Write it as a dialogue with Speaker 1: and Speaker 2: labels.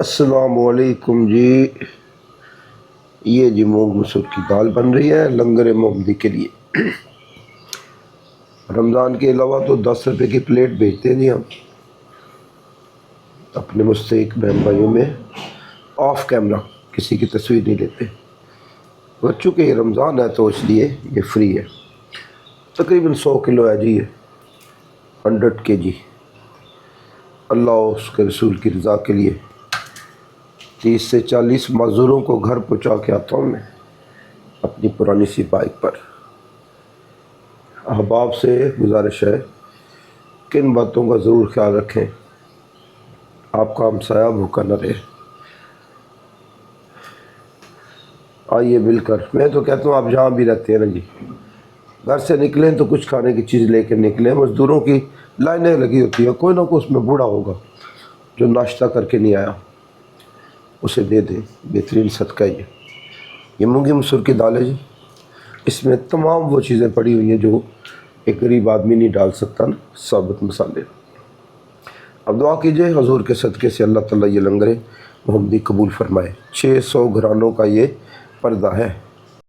Speaker 1: السلام علیکم جی۔ یہ جی مونگ مسور کی دال بن رہی ہے لنگر محمدی کے لیے۔ رمضان کے علاوہ تو 10 روپے کی پلیٹ بیچتے ہیں جی ہم اپنے مستحق بہن بھائیوں میں، آف کیمرہ کسی کی تصویر نہیں لیتے۔ بچوں کے رمضان ہے تو اس لیے یہ فری ہے۔ تقریباً 100 کلو ہے جی، یہ 100 kg۔ اللہ اور اس کے رسول کی رضا کے لیے 30 سے 40 معذوروں کو گھر پہنچا کے آتا ہوں میں اپنی پرانی سی بائک پر۔ احباب سے گزارش ہے کہ ان باتوں کا ضرور خیال رکھیں، آپ کا ہمسایہ بھوکا نہ رہے۔ آئیے مل کر، میں تو کہتا ہوں آپ جہاں بھی رہتے ہیں نا جی، گھر سے نکلیں تو کچھ کھانے کی چیز لے کے نکلیں۔ مزدوروں کی لائنیں لگی ہوتی ہیں، کوئی نہ کوئی اس میں بوڑھا ہوگا جو ناشتہ کر کے نہیں آیا، اسے دے دیں، بہترین صدقہ ہے یہ مونگی مسور کی دال ہے جی۔ اس میں تمام وہ چیزیں پڑی ہوئی ہیں جو ایک غریب آدمی نہیں ڈال سکتا نا، ثابت مسالے۔ اب دعا کیجئے حضور کے صدقے سے اللہ تعالیٰ یہ لنگر محمدی قبول فرمائے۔ 600 گھرانوں کا یہ پردہ ہے۔